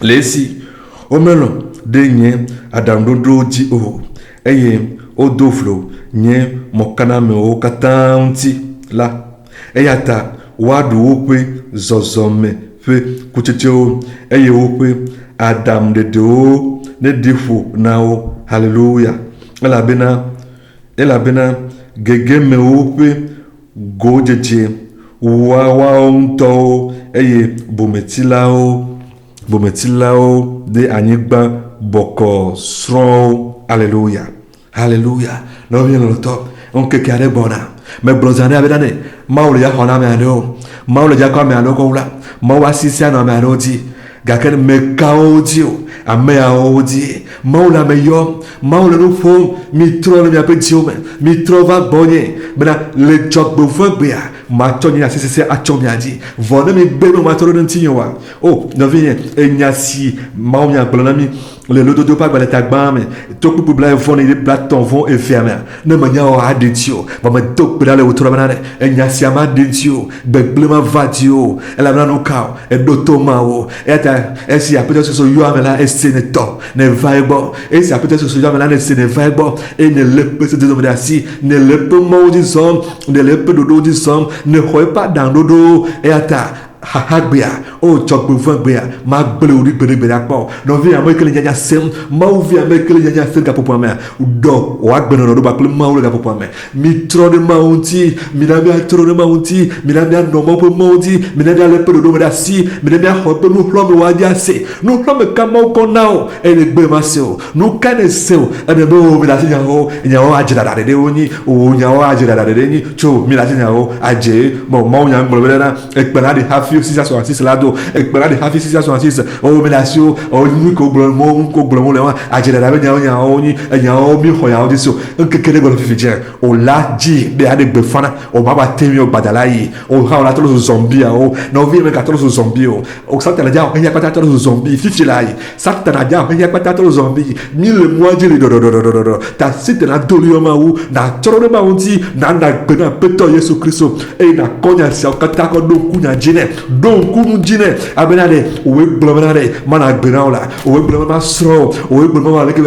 Lesi omelo de nye adamdodo di o eye odoflo nye mokana me o katanti la eyata wadu ope zozome fe kuchitio eye ope adam de do ne difu na o hallelujah elabena gege me ope gojeje wa onto eye bometilao de anyigba boko sron hallelujah no bien lo to on ke kare bona me brozane abedane maule ya hona me ano maule ya kwa me ano ko la mawa sisia no me ano di gaken me kaodi o ame aodi maula me yo maula no fo mi tro no mi apetio mi trova bonye bena le job bo fo gbe a ma toni asese achomi adi vona mi gbe no ma toro ntinyo wa oh no vien enyasi maumi agbona mi le lododo pa gba ta gba me to ku bla fo ni bla ton vont enfermer ne manya o adetio ba me to bla le otoro banane enyasi ama detio gbe ma vadio ela na no ka e dotoma o eta esi apete so yo amela esteneto ne vaibo esi apete so yo amela ne sene vaibo e ne lepe se de asi ne lepe modi som ne lepe dodo di som ne khoy pas dans dodo eta hahagbea o chokbu vangbea ma gbele ori gbere akpo no vi amo ekele nyanya sem ma uvi amo ekele nyanya sem ka popo ame do o agbeno no do ba kle ma ule ka popo ame mi tro de maunti mi na bia tro de maunti mi na bia no mo po maunti mi na bia le pe do da si mi na bia ho pe no hlo me wa dia se no hlo me ka ma ko nao e le gbe ma se o no ka ne se o e be o mi la se nya o ajira da de oni o nya o ajira da de ni cho mi la se nya o aje mo nya ngbo na e pe na de hafi 666 lado e pe na de hafi 666 o mi la se o ni ko gbo mo le wa ajira da be nya o ni nya o mi ho ya o di so nke kele gbo fi je o la ji be ade gbe fana o ma ba temi o badala yi o ha o la to zombie o no vi me ka to zombie o sa ta la ja o ya pa ta to zombie fifi la yi sa ta na ja o ya pa ta to zombie mille mois jiri do ta site na doli o ma wu na toro ma unti na gbe na peto Yesu Kristo e na konya si o kata ko do kunya jine do kunu jine abena de o we gblo de mana gbe na ola o we gblo ma sro o we gblo ma leke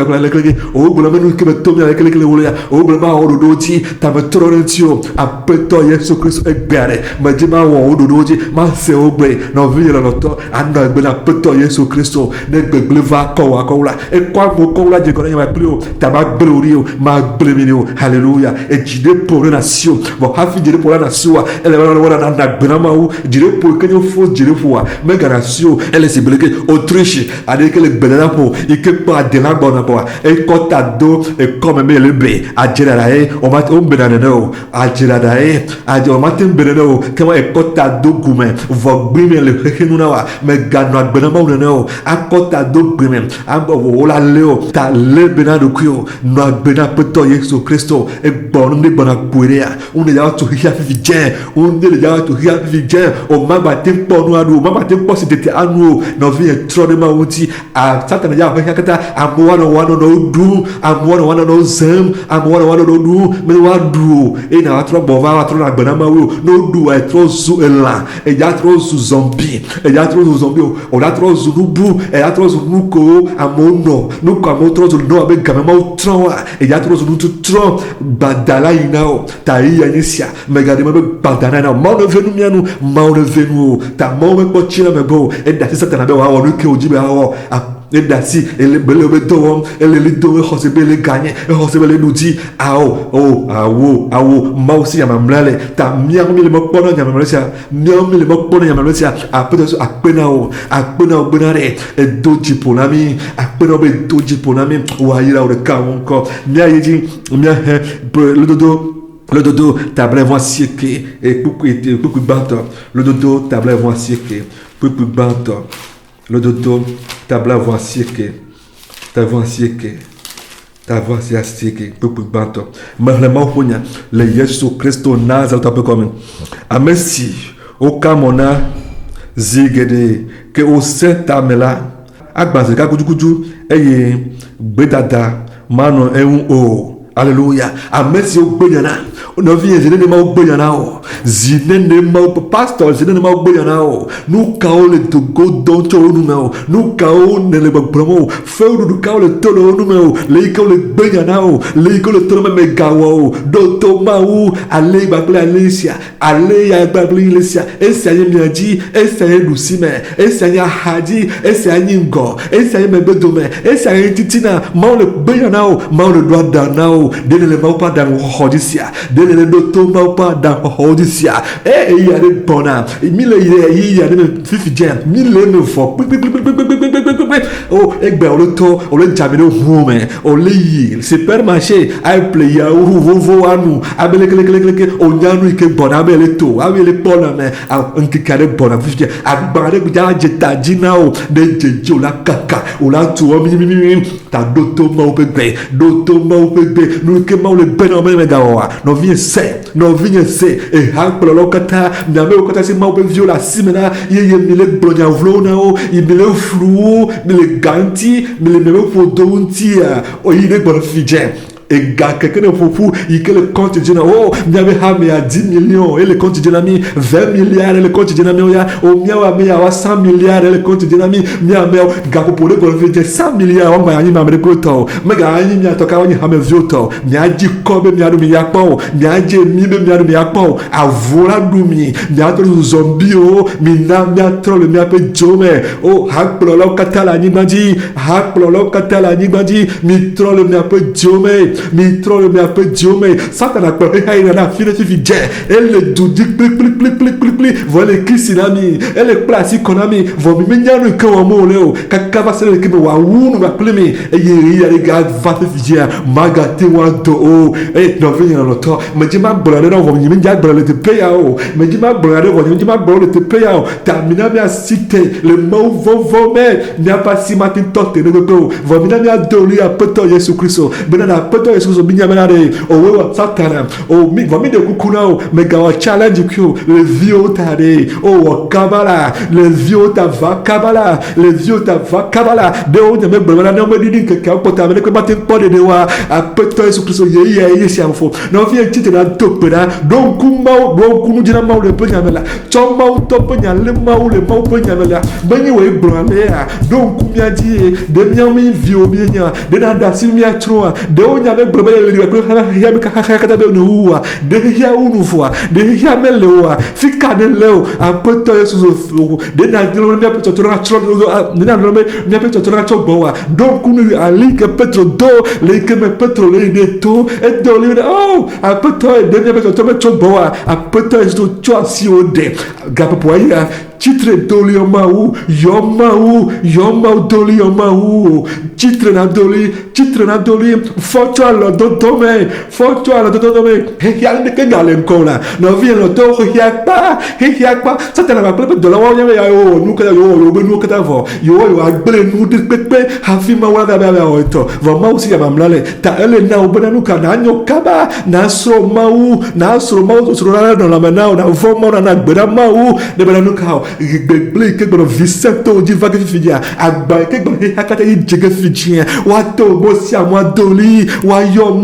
o we gblo ma nu ke to mi leke wo ya o we gblo ma o do ti ta me toro ntio a peto Yesu Kristo e gbere ma ji ma wo o do ti ma se o gbe no vi lo to anda gbe na peto Yesu Kristo ne gbe va ko wa ko la e kwa mo ko la je ko ma pli o ta ma gbe ori o ma gbe mi o hallelujah e jide pour la nation bo hafi jide pour la nation ele wala na gbe na ma o jide pour que fo jide fo me garantion ele se bloquer Autriche ade que le gbe na po e ke pa de la bona po e ko ta do e comme me le be a jira la e o ma o be na no a jira da e a jo ma tem be no ke ma e ko ta do gume vo gbe me le henu na wa me ganu agbe na ma o no a ko ta do gbe me a bo wo la leo ta le be na do kio no agbe na peto Yesu Kristo e bon ni bona puerea un de ya to hia vivien un de ya to hia vivien o ma ba tem po no adu ma ba tem po si tete anu no vi e tro de ma unti a satan ya ba kata amwa no du amwa no zam amwa no du me wa du e na atro bo va atro na gbe na ma wo no du e tro zu ela e ya tro zu zombie o la tro zu nubu e ya tro zu nuko amono nuko amotro zu no abe game ma tro e ya tro zu nutu tro badala inao ta iya nisia megade me badana na ma no venu mianu ma no venu ta ma me ko chira me bo e da sisa na be wa wo ke ojibe hawo e da si ele bele be to ele li do e hose bele ganye e hose bele nuti awo ma osi ya mamlale ta mia mi le mo pono nya mamlesia mia mi le mo pono nya mamlesia apeto so apena o benare e doji ponami apena be doji ponami wa ira o de ka wonko mia yeji mia le dodo table voix sieke et coucou banto le dodo table voix sieke coucou banto le dodo table voix sieke ta voix sieke. Ta voix c'est asieke. Peuple banto. Mais le mot ponya. Le Yesu Christo Nazareth peu comme. Amesi. Au camona. Zigede. Que au Saint-Amela. Agbaze kakujukuju. Eye. Bedada. Mano o. Alléluia. Amesi au benyana. On vient zine ne ma au benyana o. Zine ne ma au pasteur zine ne ma au benyana o. Nous kao le to go don to numero. Nous kao ne le promo. Feu du kao le tolo numero. Le kao le benyana o. Le kao le tolo me gawo. Do to ma o. Ale bakle alesia. Ale ya bakle alesia. Ese aye miaji. Ese aye lusime. Ese aye haji. Ese aye ngo. Ese aye mebedome. Ese aye titina. Ma o le benyana o. Ma o le droit dana o. Dene le ma pas dans hodisia. Dene le doto ma pas dans hodisia. Il y a des bonhommes. Mille il y a des fifidien. Mille ne font. Oh, egbe o le to, o le jamino hume, o le yi. C'est permarché. I play ya ou vovo anu. Abele kele o nyanu ike bonhome le to. Abele bonhome. Un kikare bonhome fifidien. Agbare kuja jeta jina o. De jejo la kaka. O la tuo mi. Ta doto ma o pegbe. Doto ma o pegbe. Nous que le bonhome me gawa. No vient se. Et hakplo lokata. Nyame o kata se ma o pe viola simena. Ye mile blonya vlona o. Mile flou. Mile ganti. Mile meme podontia. O yine bon fidien. Et gars, quelqu'un de fou, il que le compte de oh, il y avait hamé à 10 millions, et le compte de 20 milliards, et le compte de oh, il y a 100 milliards, et le compte de il y a gars pour le bon 100 milliards, on va y aller, mais gars, il y a toka, on y a mes vieux temps, il y a dit comme il y a de milliards, il y a dit mille milliards, à vola doumi, il y a trop de zombies, oh, il y a trop le mien peu jome, oh, hakplolo katala ni bandi, mi trop le mien peu jome. Mi trole mi appelle Dieu mais Satan a peur il a fini fidèle elle le doudi pli voilà Christinami elle est place konami vo mi nyanu ke wa mo le o kakaba se le ke wa wunu ba plemi e yeri ya ga va fidèle magate wa do o e no vini no to me ji ma brale no vo mi nja brale te pay o me ji ma brale vo mi ji ma brale te pay o termina mi a cité le mot vo mais n'a pas si matin tote ne go vo mi na mi a doli a poto Yesu Christo bena poto Yesu binyamenare o Satana o mi va mi de kukunao me ga challenge ku le vieux tare o kabala le vieux ta va kabala de o de me brana no me didi ke ka pota me ko batin pode de wa a poto Yesu Christo ye si amfo no fi tite na topera donc kumba do kunu jina ma le penyamela chomba to penyale ma le ma penyamela bani we brana ya donc kumya di de mi vieux bienya de na da simia troa de o nya brebe le ya ka kata be no wa de ya unu fwa de ya melewa fika de leo a poto Yesu de na de lo mi apeto to na tro de na lo mi apeto to na tro boa donc unu ali ke petro do le ke me petro le de to e do le oh a poto de mi apeto to me tro boa a poto Yesu to si o de gapo po ya Chitre doli yomau doli yomau chitre na doli foto ala dodome he ya ne ke galen kola no vien lo to he ya pa satana ba ple de la wa ya o nu ka yo be nu ka ta vo yo agbele nu de pepe hafi ma wa ga ba o to vo ma usi ya mamlale ta ele na o bena nu ka na nyo kaba na so mau so ra no la mana na vo mo na gbera mau de bena nu ka gbegble ke gboro Vicento di va ke fidia agba ke gboro hakata yi jege fidia wa to mo si amwa doli wa yo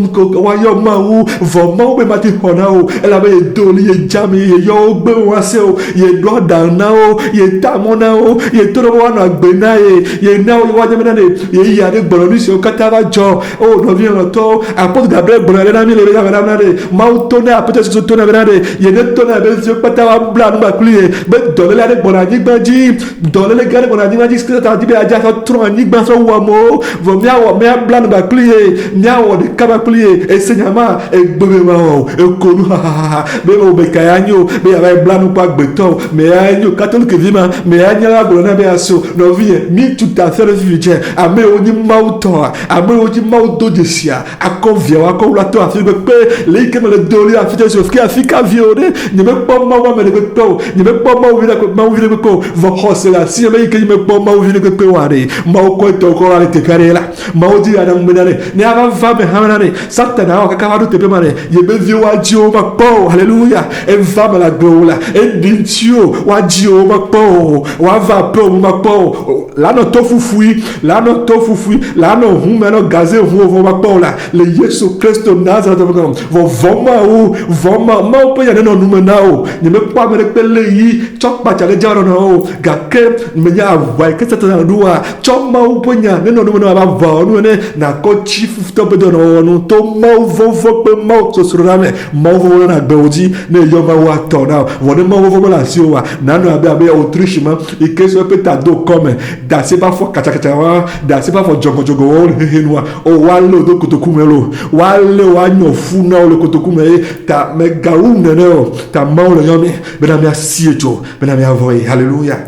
mau vo mau be mati honao ela be doli ye jami ye yo gbe wa se o ye do dana o ye tamona o ye toro wa na gbe na ye na o wa jeme na ye ya de gboro ni se o kata ba jo o no vien lo to apot Gabriel gboro na mi le ya na de mau to na apot so to na de ye ne to na be se kata wa bla no ba kulie be dole la de gboro Nigbaji, dole le gare bona nigbaji skita ta dibe aja so tro nigba so wa mo vo mia wo mia plan ba plier mia wo de kaba plier e senyama e gbebe ma o e konu ha be o be kayanyo be ya plan pa gbeto me anyo catholique vima me anya la gona be aso no vie mi tout à fait future ame oni mauto de sia akovia wa ko la to afi pe le ke me le doli afi te so fika viore ni me po ma me le to ni me po ma wi la ko mau vile ko va hosela si me ke me po mau vile ko ware mau ko to ko ale te karela mau di ana menare ne ava va me hamane satana ka ka te pe mare ye be vi wa dio ma po hallelujah e va la gloria e dintio wa dio ma po wa va po ma po la no to fufui la no to fufui la no hu me no gaze hu ma po la le Yesu Christo Nazareth vo voma o voma mau po ya no numenao ni me pa me pele yi chok pa chale jaro no ga ke me ya wa ke satana dua chok mau po nya no numenao ba va no ne na ko chief to be no no to mau vo pe mau so surame mau vo na gbeoji ne yo ma wa to na vo ne mau vo la si o wa na no abe Autriche ma e ke so pe ta do come da se ba fo kacha wa da se ba fo jogo o he no o wa lo do kutoku melo wa le wa nyo fu na o le kutoku me ta me ga un ne o ta mau le yomi be na me asiejo be na me avoy hallelujah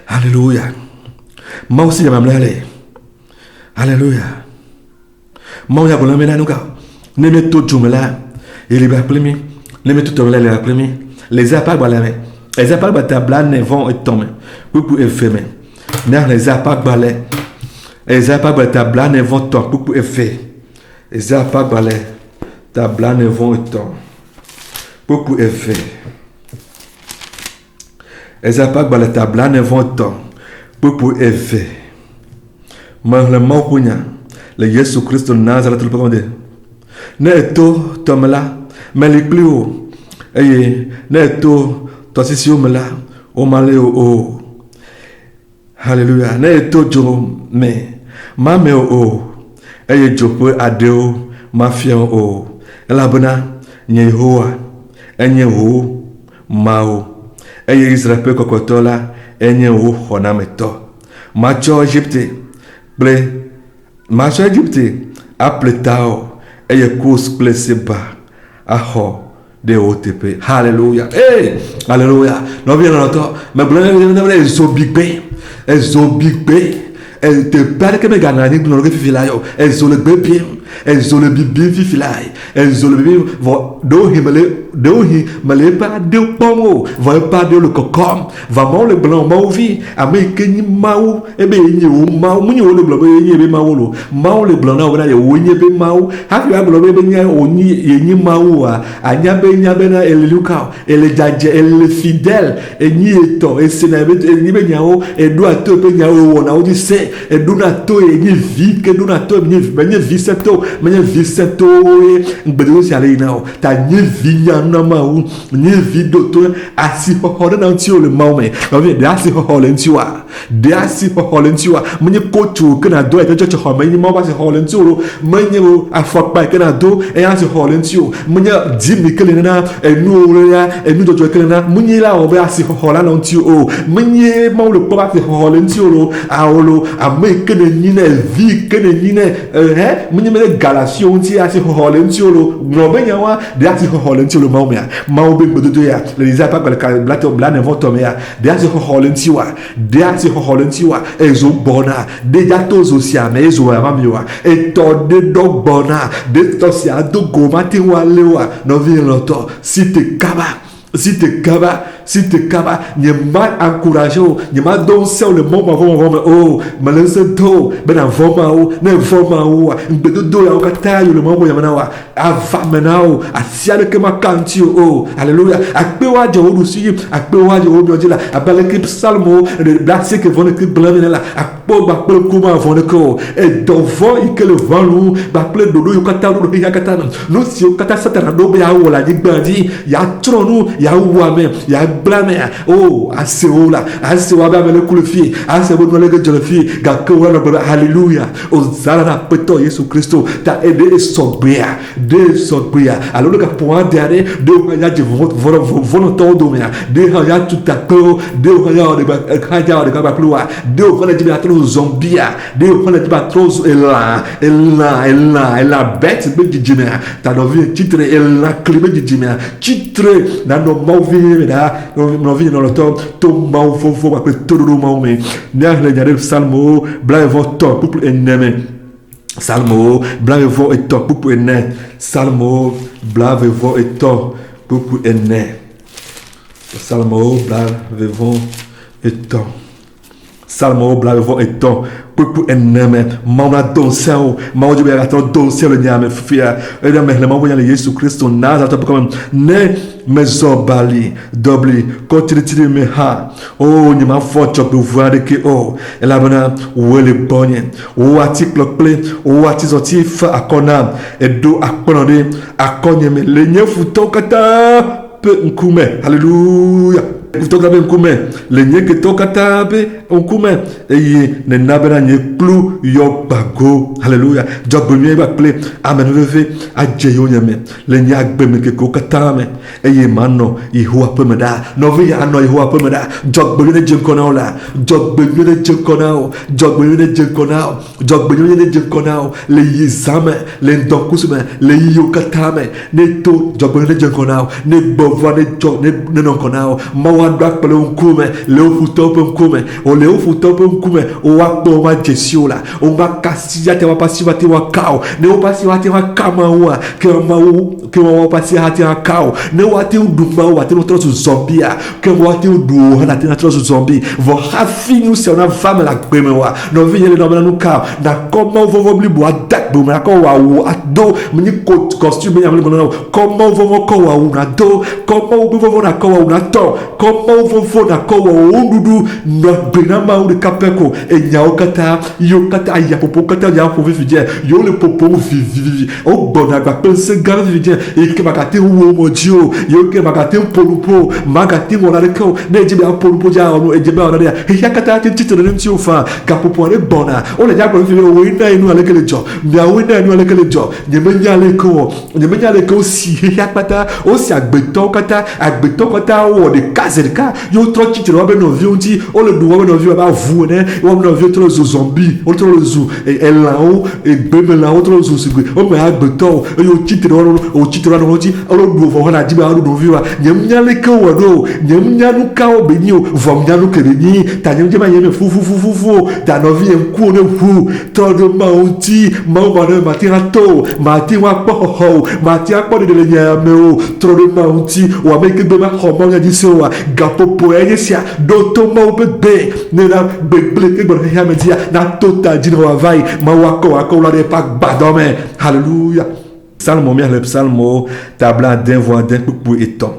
hallelujah mau si ma mlele hallelujah mau ya bola me na nuka ne me to jumela il ba plemi ne me to mlele la plemi les apacs balame les apacs batabla ne vont et tomber pour effet na les apacs balé les apacs batabla ne vont tomber pour effet les apacs balé tabla ne vont et tomber pour effet les apacs balé tabla ne vont tomber pour effet mais le mot punya le Yesu Christo Nazareth le pardon ne to tomela mais les plus haut et ne to to si o mela o male o hallelujah ne to jo me ma me o e jo po adeo ma fia o la bona nye hoa enye ho mao e Israel pe kokotola enye ho hona meto ma cho Egypte ble ma cho Egypte apletao e kus ple seba aho de OTP hallelujah hey hallelujah no bien no to me blame zo big bay el te pare que me gana ni no que fila yo el zo le bébé el zo le bibi fila el zo le bibi vo do himale pa de pomo va pa de le cocom va mo le blanc mau vi a me que ni mau e be ni o mau mu ni o le blanc be be mau lo mau le blanc na o na ye o ni be mau ha fi blanc be ni o ni ye ni mau a anya be na el luka el jaje el fidèle e ni eto e se na be ni be nya o e do ato be nya o na o di se e do na to e ni vi ke do na to ni vi seto e ngbedo si ale na o ta ni vi nya na mau ni vi do to asi ho na ti o le mau me o vi da si ho le ti wa da si ho le ti wa mo ni ko tu ke na do e jo ho me ni mo ba si ho le ti o mo ni o afok pa ke na do e ya si ho le ti o mo ni di mi ke le na e nu o ya e nu do ke le na mo ni la o ba si ho la no ti o mo ni mo le po ba si ho le ti o a o lo a me ke ni na vi ke ni na mo ni me galation ti a si ho le ti o no be nya wa da si ho le ti o mau me mau be bodo ya les apacs blato bla ne vont tomber da si ho le ti wa ezo bona de ja to zo sia me ezo wa mi wa e to de do bona de to sia do go mati wa le wa no vi lo to si te kaba ni ma encourager ni ma don se le moment vont oh malese to ben avoma o ne voma o bedo do ya ka tayo le moment ya mana wa ava menao asia le ke ma kanti o hallelujah akpe wa je o si akpe wa je o bi ojila abale ke psalmo de blase ke vont ke blame la akpo ba pe kuma vont ko e dovo i ke le vanu ba ple dodo yo kata do ya kata no si o kata satana do be ya wo la di gbadi ya tronu ya wa me ya blame oh aseola asewa ba mele kulfi asebo no lege jolfi ga ko wala ba hallelujah o zara na peto Yesu Kristo ta ede sogbea de sogbea alors le point derrière de ya je volontaire do me de ya tout à peu de ya de ba kaja de ba plua de on a dit ba trop zombia de on a dit ba trop ela bête be jimea ta no vie titre ela clime jimea titre na no mauvais da no vie no to mau fofo ba todo mau me na le jare salmo bla voto pour eneme salmo bla vo et to pour enne salmo bla vo et to pour enne salmo bla vo etɔn salmo bla vɔ etɔn kpekpe eneme mawu na do ŋusẽ o mawu dzi be yagate do ŋusẽ le nya me fifia eye me hle mawu nya le Yesu Kristo Nazareth ƒe kɔme ne mezɔ bali dɔbli kɔtitiri me hã o nye ma fɔ dzɔgbevu aɖeke o elabena woe le gbɔnye wo ati kplɔkple wo ati zɔti fa akɔ nam eɖo akplɔ ɖe akɔnye me le nye futɔwo katã ƒe ŋkume hallelujah futɔwo katã ƒe ŋkume le nye ketɔwo katã ƒe ŋkume eye nena bena nye kplu yɔ gbago hallelujah dzɔgbenyuie kpakple amenuveve adze yewo nye me le nye agbeme kekewo katã me eye manɔ Yehowa ƒe me ɖaa nɔvi ya anɔ Yehowa ƒe me ɖaa dzɔgbenyuie ne dze ŋkɔ na wo la dzɔgbenyuie ne dze ŋkɔ na wo dzɔgbenyuie ne dze ŋkɔ na wo dzɔgbenyuie ne dze ŋkɔ na wo le yi zã me le ŋdɔkusu me le yiwo katã me ne to dzɔgbenyuie ne dze ŋkɔ na wo ne gbɔva ne dzɔ ne nɔ ŋkɔ na wo mawu aɖo akpe le wo ŋkume le wo futɔwo ƒe ŋkume le wo futɔwo ƒe ŋkume woakpɔ wo ma dze si o la wo ma kasi ate woƒe asi wate woaka o ne woƒe asi wate woaka mawoa ke woƒe asi ate woaka o ne woate ɖu mawo wate trɔ zu zɔmbia ke woate ɖu o hena te trɔ zu zɔmbi vɔ hafi nu siawo na va me le agbe me wa nɔvi nye le nɔmena nu ka nakɔ mawo vɔvɔ blibo ade agbe me nakɔ wòawu ado menye costume nyame le gbɔna o kɔ mawo vɔvɔ kɔ wòawu nado kɔ mawo ƒe vɔvɔ nakɔ wòawu natɔ kɔ mawo vɔvɔ nakɔ wòawu nuɖuɖu nɔ gbe na mawo ɖeka pɛ ko enyawo katã yiwo katã ayaƒoƒo katã ya ƒo vivi dze yiwo le ƒoƒom vivivi wo gbɔna gbakpe ŋusẽ gã vivi dze yi ke magate wo mo dzi o yiwo ke magate ƒo nuƒo magate wɔ na ɖeke o ne edze be aƒo nuƒo dze awɔ no edze be awɔ na ɖea xexia katã te tsitre ɖe ŋuti o faa gaƒoƒo aɖe gbɔna wole dza gblɔ vivi woe na enu aleke le dzɔ miawoe na enu aleke le dzɔ nyemenya aleke o nyemenya aleke wosi xexia katã wosi agbetɔwo katã wowɔ ɖeka ze ɖeka yewo trɔ tsitre woabe nɔviwo ŋuti wole ɖu woabe nɔviwo abe avu ene woabe nɔviwo trɔ zu zɔmbi wotrɔ le zu elãwo egbemelãwo trɔ zu sigbe wome agbetɔwo eye wotsitre wotsitre ɖe ŋuti wole ɖu vɔ hena dzi be woaɖu nɔviwoa nyemenya leke wɔ ɖo nyemenya nu kawo be nyi o vɔ menya nu ke be nyi ta nyemedze ma yeme fufufufu o ta nɔvi ye ŋkuwo ne ʋu trɔ ɖe mawo ŋuti mawo ma ɖe mate ŋu ato o mate ŋu akpɔ xɔxɔ o mate ŋu akpɔ ɖeɖe le nye ame o trɔ ɖe mawo ŋuti wò ame ke be maxɔ mawo nya dzi se oa gaƒoƒo ya nye sia ɖo to mawo ƒe gbe ne na gbegble ke gbɔna xexia me dzia na to ta dzi ne wòava yi mawo akɔ wòla ɖe eƒe agbadɔ me hallelujah psalmo miahle psalmo tabla ade vɔ ade kpukpu etɔ̃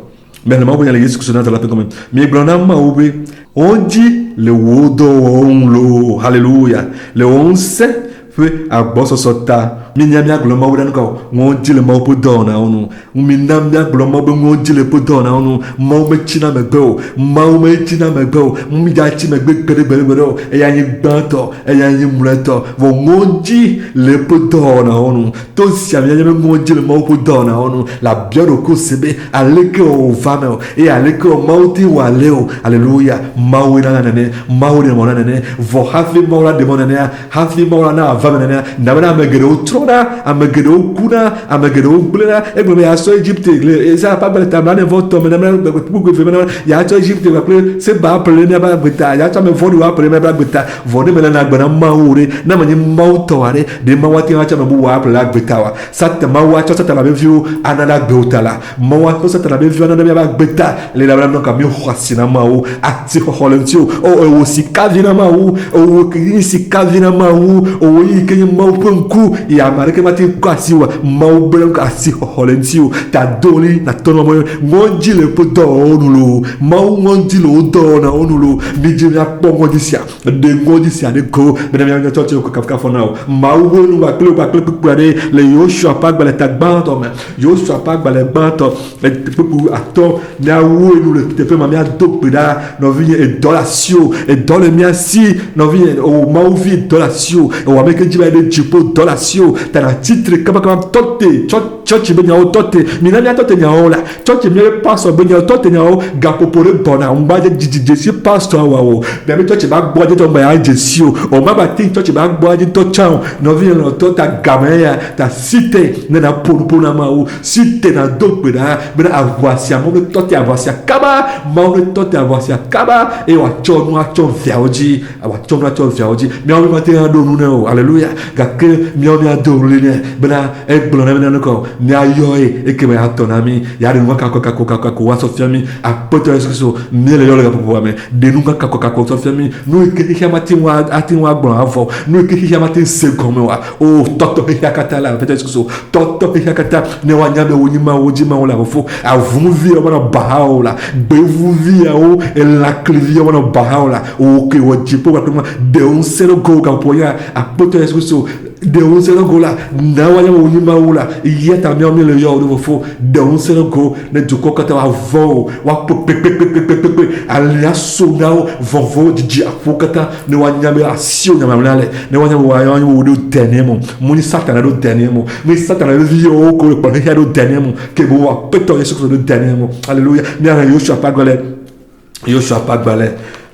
miahle mawo nya le Yesu Kristo Nazareth ƒe gɔme miegblɔ na mawo be wodzi le wò dɔwɔwɔ ŋu loo hallelujah le wò ŋusẽ ƒe agbɔsɔsɔ ta mienya miagblɔ mawo ɖe nu ka o ŋɔdzi le mawo ƒe dɔwɔnawo nu mina miagblɔ mawo be ŋɔdzi le ƒe dɔwɔnawo nu mawo metsina megbe o mawo metsina megbe o midzatsi megbe gbeɖegbeɖe o eya nyi gbãtɔ eya nyi mlɔetɔ vɔ ŋɔdzi le ƒe dɔwɔnawo nu to sia mianya be ŋɔdzi le mawo ƒe dɔwɔnawo nu le abia ɖoko se be aleke wòva me o eye aleke mawo te wòale o aleluya mawo na nene mawo ɖe mɔ na nene vɔ hafi mawo la ɖe mɔ nenea hafi mawo la na ava me nenea nabena ame geɖewo trɔ ame geɖewo kuna ame geɖewo gblẽna egblɔ be yeasɔ Egypte le esa ƒe agbalẽ ta mlane vɔ tɔ me na kpukpu eve me na yeatsɔ Egypte kpakple seba aƒle ne miaƒe agbeta yeatsɔ ame vɔ̃ɖiwo aƒle miaƒe agbeta vɔ ne mele na agbe na mawo ɖe ne menye mawo tɔ aɖe ɖe mawo ate ŋu atsɔ ame bubu aƒle le agbeta wa sata mawo atsɔ satana ƒe viwo ana ɖe agbewo ta la mawo atsɔ satana ƒe viwo ana ɖe miaƒe agbeta le elabena nɔ ka mixɔ asi na mawo ati xɔxɔ le ŋuti o ewɔ sikavi na mawo ewɔ sikavi na mawo ewɔ yi ke nye mawo ƒe ŋku ame aɖeke mate kɔ asi o mawo gblẽ asi xɔxɔ le ŋuti o ta doli na tɔ nɔ ŋɔdzi le ƒe dɔwɔwɔ nu lo mawo ŋɔdzi le wo dɔwɔnawo nu lo midze miakpɔ ŋɔdzi sia ɖe ŋɔdzi sia ɖe go bena mianya tsɔtsi o kafukafɔ na o mawo ƒe nu kpakple kpukpu aɖe le Yosua ƒe agbalẽ ta gbãtɔ me Yosua ƒe agbalẽ gbãtɔ kpukpu atɔ miawo enu le teƒe ma miado gbe ɖa nɔvinye edɔ le asi o edɔ le mia si nɔvinye o mawo vi edɔ le asi o o ame ke dzi ba ɖe dziƒo dɔ le asi o ta na tsitre kabakaba tɔte tsɔtsi be nyawo tɔte mina mia tɔte nyawo la tsɔtsi mia be pastor be nyawo tɔte nyawo gaƒoƒo ɖe gbɔna ŋgbadze dzesi pastor wa o miabe tsɔtsi ba gbɔ adze tɔ ŋgba ya dzesi o ma ba te tsɔtsi ba gbɔ adze tɔ tsã o nɔvi yɛn lɔ tɔ ta game ya ta site ne na ƒonuƒo na mawo site na do gbe ɖa bena aʋasia mawo ne tɔte aʋasia kaba mawo ne tɔte aʋasia kaba eye wòatsɔ nu atsɔ viawo dzi wòatsɔ nu atsɔ viawo dzi miawo mate ŋu aɖo nu ne o aleluya gake miawo miado nu le ne bena egblɔ na mi na nu kɔ mi ayoe e ke me atonami ya de nuka kako wa sofiami apoto Yesu mi le yole kapo me de nuka kako sofiami no ke hiamati wa atin wa gbon afo no ke hiamati se komo wa o toto hiakata la peut Yesu toto hiakata ne wa nyame wonyima wojima wala fo avun vi o na bahaola bevu vi o e la clivia o na bahaola o ke wo jipo wa tuma de un selo go kapo ya apoto Yesu de un selo go la na wa nyame wonyima wala yeta mi o mi le yo do fo de un selo go ne joko kata wa vo wa pe alia sonao vovo di afokata ne wa nyame asio nyame mlale ne wa nyame wa yo do tenemo muni satana do tenemo mi satana do yo ko ko ne do tenemo ke bo wa peto Yesu do tenemo alléluia mi ara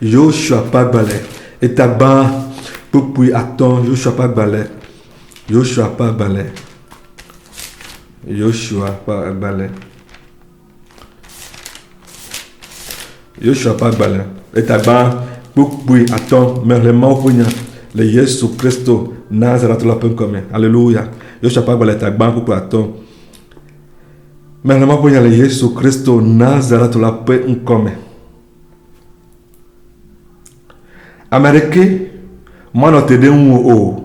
Yoshua pas balé et taban pour puis attends Yoshua pas balé et taban pour puis attends mais le mot voyant le Yesu Christo Nazareth la pen comme alléluia Yoshua pas balé taban pour puis attends mais le mot voyant le Yesu Christo Nazareth la pen comme Amérique moi non te den o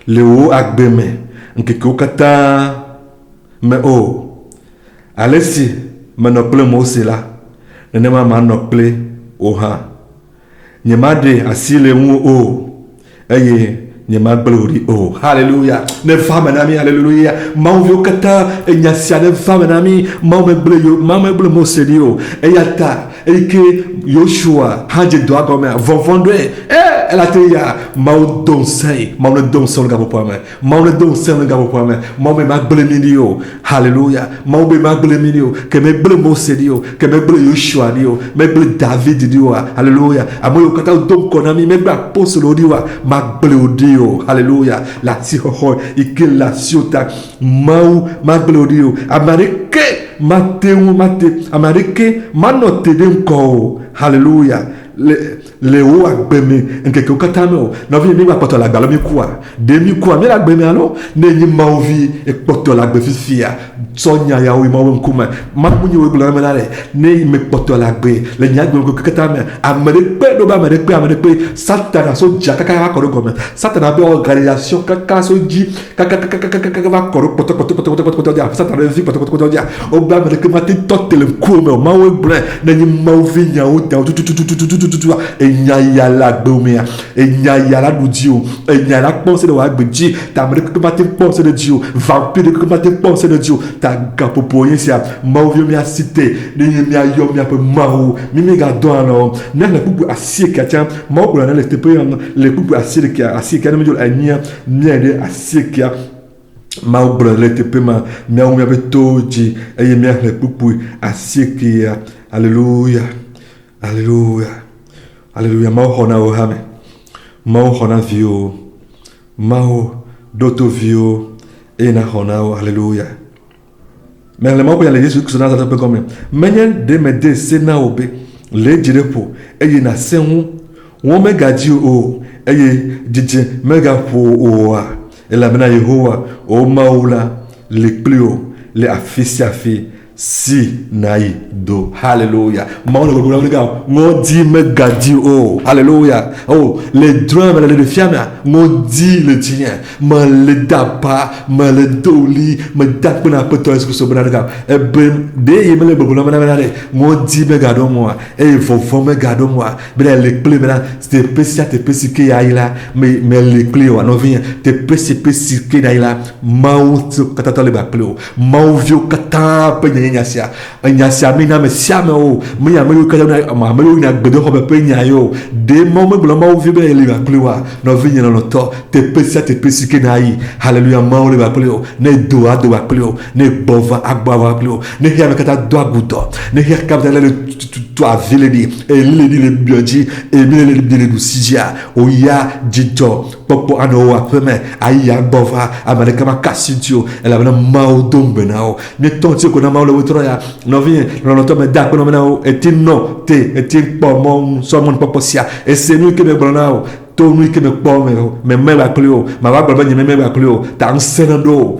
le o agbeme nke ko kata me o alesi me no ple mo sila ne ma no ple o ha nyemade asile o eye nyemaglori o hallelujah ne femme nami hallelujah mawvio kata enyasia ne femme nami mawmeble mo sedio eyata eke Yoshua haje doa gome vovondwe elle a été ya mau donsei mau ne donsei le gabo poame mau ne donsei le gabo poame mau me magle minio hallelujah mau be magle minio que me ble mo sedio que me ble Yoshua dio me ble David dio hallelujah amoyo kata dom konami me ble apostolo dio magle odio hallelujah la si ho ike la siota mau magle odio amareke mate amareke manote dem ko hallelujah le o agbeme nke ko katame no vi mi wa poto la gbalo mi kwa de mi kwa mi la gbeme alo ne nyi maovi e poto la gbe fifia sonya ya o mawo nkuma mamunyi we gbalo menale ne me poto la gbe le nya gbe ko katame amere pe do ba amere pe satana so ja kaka ko gome satana be organisation kaka so ji kaka va ko poto dia satana vi poto dia o ba amere ke mati totele ku me mawo gbe ne nyi maovi nya o ta enya ya la gbomea enya ya la dudio enya la pense de wa gbeji ta me que mate pense de dio vampire que mate pense de dio ta gapopo yesa mawvio mi a cité ni mi a yo mi a pe mawo mi ga do ano na le pupu asie katia mawo na le tepe le pupu asie ka na me jo anya mi de asie ka mawo bro le tepe ma mi a betoji eye mi a le pupu asie ka alléluia Alléluia, mau hona o hame. Mau hona vio. Mau doto vio. Ena hona o alléluia. Mais le mau ya le Jésus Christ na ta comme. Menyen de me de sena obe. Le direpo eye na senhu. Wo mega ji o eye dije mega po o a. Ela mena Yehowa o maula le plio le afisiafi. Si naï do hallelujah mauna go go ga ngodi me gadi o hallelujah oh les drums les fiamia ngodi le tien ma le dapa ma le doli me dapa na poto est so bana ga e ben de yeme le bobo na na ngodi me gado mo e fofo me gado mo be le clé bana c'est spécial te pesike ya ila mais le clé wa no vient te pesike na ila mau kata le ba clé mau vio kata pe nyasia mina me siame o me ya me ka na ma me na gbedo ho be nya yo de mo me blo ma vi be le ba plewa no vi no to te pesike na yi hallelujah ma o le ba pleo ne do ba pleo ne bova agba ba pleo ne ya me kata do agudo ne ya ka le to avile di e le bioji e mi le du sijia o ya jito popo ano wa feme ayi agbova amareka ma kasintio e la na ma o dombe na o mi tonti ko na ma o troya no vi no to me da ko no na o etino te etin po mo so mon popo sia e se nu ke be brona o to nu ke me kpo me ba klio ma ba gba me ba klio ta nsenando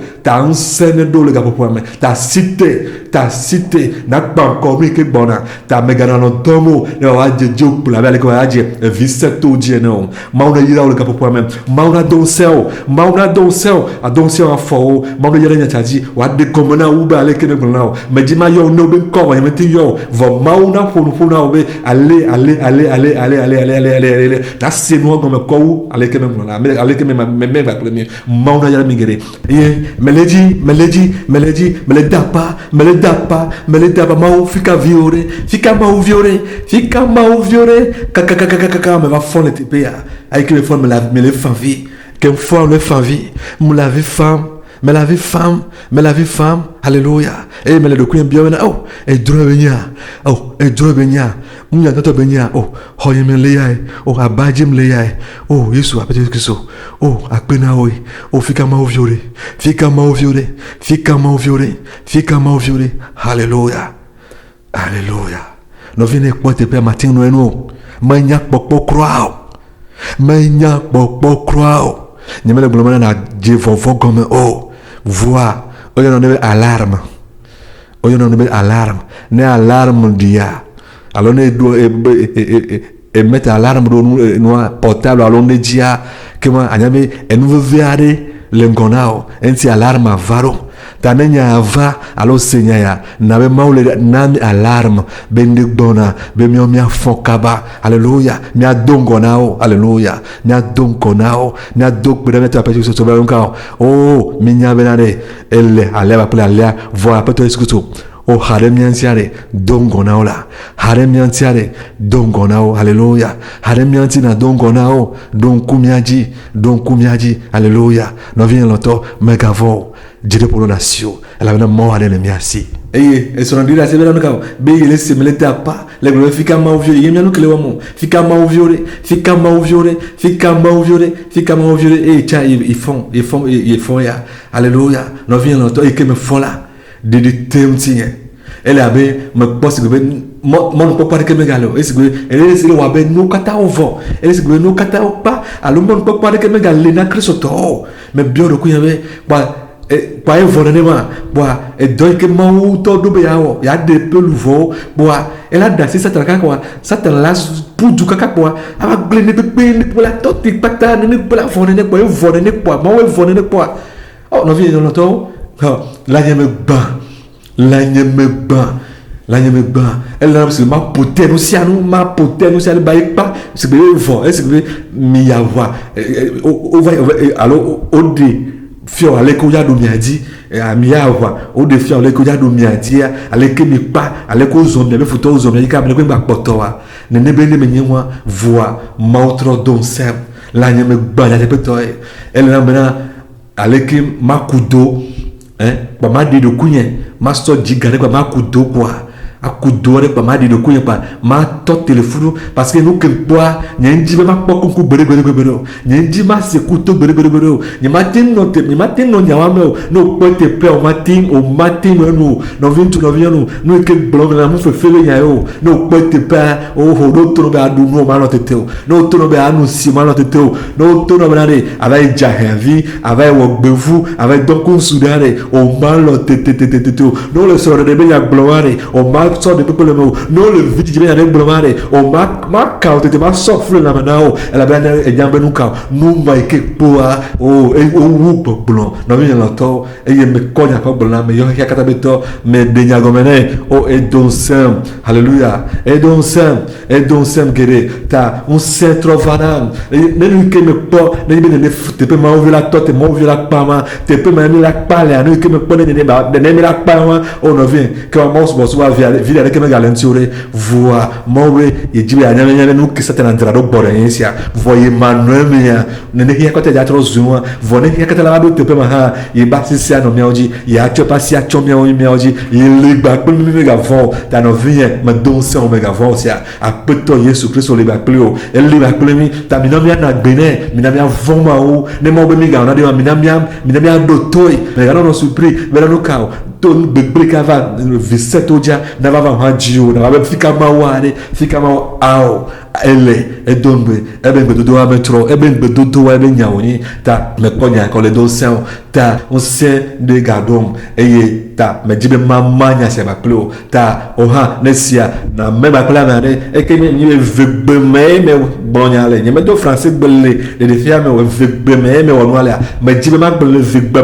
le gapo me ta cité na pa ko mi ke bona ta me gana no tomo ne wa je jo pour la belle ko aje viseto die no ma una yira le gapo me ma una donsel a donsel a fo ma una yira nya chaji wa de komona u ba le ke ne gona me di ma yo no be ko wa me ti yo vo ma una fo na o be aller na se no go me ko ale ke me gona ale ke me ba premier ma una yira mi gere me le dapa mau fica mau viore kaka me va fond le tpa avec le fond me le fan vie que fond le fan vie me la vie femme alléluia et me le docu bien oh et droit benya munya toto benya oh hoye me le yai oh abajim le yai oh yesu apete kiso oh akpena oi oh fica mau viore alléluia no vine pote pe matin no eno manya popo croix nyemele glomana na je vovo comme oh voix oyo no ne alarme ne alarme dia alors ne do et mettre alarme no portable alors ne dia que moi anyame enouveau veare lengonao enti alarme varo tanenya ava alors seigneur ya na be maule na alarme bende bona be mia fokaba alléluia mia dongonao alléluia mia dongonao mia dok be mettre après ce soba encore oh minya benade elle allait appeler aller voir peut-être escuto oh haremiantiare dongonao la haremiantiare dongonao alléluia haremiantina dongonao donkumiaji alléluia no vient longtemps megavo Dieu pour la nation elle avait mort à l'ennemi assis et son dit la semaine nous quand be il se mêler pas les gros fika ma violé il y a nous que le mot fika ma violé et tiens ils font ya alléluia no vient longtemps et que me font là de temtien elle avait me pense que mon papa que me galo est-ce que elle est le wa ben no kata ovo est-ce que no kata pas alors mon papa que me galo na kristo mais bien le coup y avait pa evorenema boa e doi ke mau to do be yawo ya de peluvo boa ela da se satana kwa satana la pudu kaka boa aba glene be bola to ti pata ne bola vonene kwa evonene kwa ma evonene kwa oh no vie no to la nyeme ba elle n'a pas ma potentiel ba pas c'est be vo est-ce que mi yawa alors odi fio ale ko ya do miadi amiawa o de fio ale ko ya do miadi ale ke mi pa ale ko zo mi be foto zo mi ka me ko gba poto wa ne ne be ne me nwa voix mautro don sem la nyeme gba ya te peto elle na bena ale ke makudo ba ma de do kunye master jigare kwa makudo kwa akudore pa ma de do kunye pa ma to téléphone parce que nous que bois nyendi ba ko kunku bere nyendi ma se kuto bere ni matin no nyawame no pote pe o matin no vintu no viano no que blog na mu fefele nyayo no pote pe o ho do to no ba du no ma no teteo no to no ba anu si ma no teteo no to no ba re avec jahevi avec wogbevu avec donc un soudare o ma lo teteo no le soro de be ya gloire o ma so de people no le vidi bien avec blomare o ma ka o tete ma so fule na manao ela bana e jambe nuka nu mai ke poa o wu blon no mi na to e ye me konya ko blon me yo ya kata beto me denya gomene o e don sem alléluia e don sem gere ta un centro vanam ne lu ke me po ne be ne te pe ma ouvrir la tote ma ouvrir la pama te pe ma mi la pale anu ke me po ne mi la pama o no vient que ma mos bo so via vile avec me galentiore voix mowe e jibe anyanya no que satana entrado borensia voye manuel mia ne hia kota ja tro zuma vone hia kata la do te pe ma ha e ba sisia no miaoji e a chopa sia miaoji e le ba pe me ga vo ta no vient ma don se o mega vo sia a peto yesu kristo le ba pleo e le ba plemi ta mi no mia na gbene mi na mia vo ma o ne mo be mi ga na de mi na mia do toy me ga no surpris me no kao ton bebrika va viseto dia na va hanjio na va fika maware fika maw ao ele edombe eben bedodo abetro eben bedodo eben nyawoni ta me konya ko le do sen ta on se de gadom eye ta me jibe mamanya se baklo ta oha nesia na me bakla mare e ke me ni vegbe me bonya le ni me do français belle de fia me vegbe me wonwala me jibe ma belle vegbe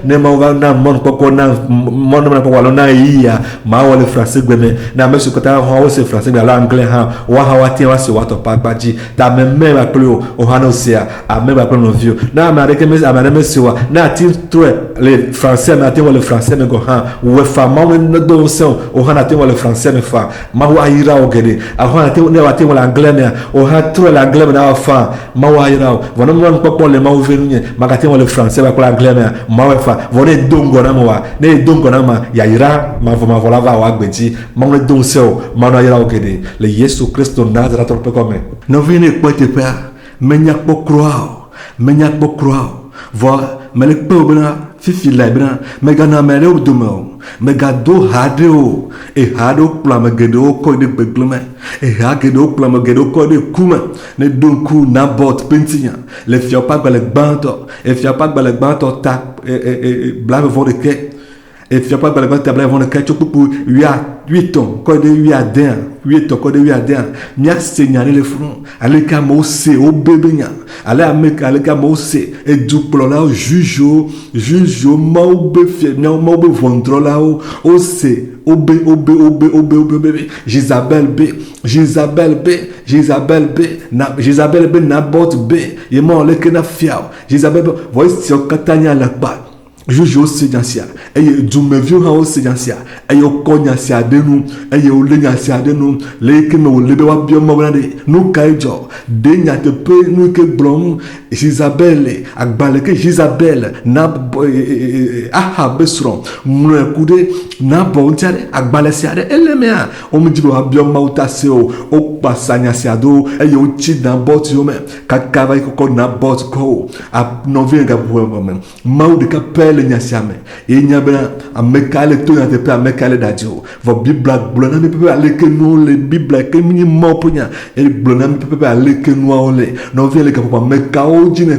ne ma va na mon ko na mon na ko wala na iya ma wala français gbe na me su ko ta ho se français la anglais ha wa wati wa se wato pagbaji ta me baklo oha no sia a me baklo no vieux na ma reke me amane me siwa na ti tre le français na ti wala français me go ha we fa ma we no do so oha na ti wala français me fa ma wa ira o gede a ho na ti ne wa ti wala anglais me oha tre l'anglais me na fa ma wa ira o vona mo ko le ma o venu nye ma ka ti wala français ba ko anglais me ma we fa vona dongo na mo wa ne dongo na ma ya ira ma vola va wa gbeji ma we do so ma no ira o gede le Yesu Christo Nazareth pe comme no vini pote pa menya po croix vo mele pe obna fifi lebra mega na mele obdomo mega do hadeo e hado plan megedo ko de begleme e hagedo plan megedo ko de kuma ne donku na bot pentia le fia pas gale banto e fia pas gale banto ta blame vo de ke et fia pas gale banto ta blame vo de ke pour 8 ans ko de 8 à 8 ans ko de 8 à 10 mia signaler le front ale ka mo se o bebe nya ale ka mo se e duplo la jujo mau be fie mau be vondro la o se obe Jezabel B Nabot B yema le ke na fiao Jezabel voici o katanya la ba jujo sijansia eye dumevio ha o sijansia eye okonya si adenu eye olenya si adenu le ke me olebe wa bio mo blande nu kaijo de nya te pe nu ke blom Jezabel agbale ke Jezabel na besron mu ekude na bontare agbale si ade elemea o mi jibo wa bio ma utase o pasanya si ado eye o chi na bot yo me kakava ko na bot ko a no venga bo ma u de ka pele nyasiame e nyabena amekale to na te pe amekale dadio vo bibla blona me pepe aleke no le bibla ke mini mo ponya e blona me pepe aleke no ole no vele ka papa mekao jine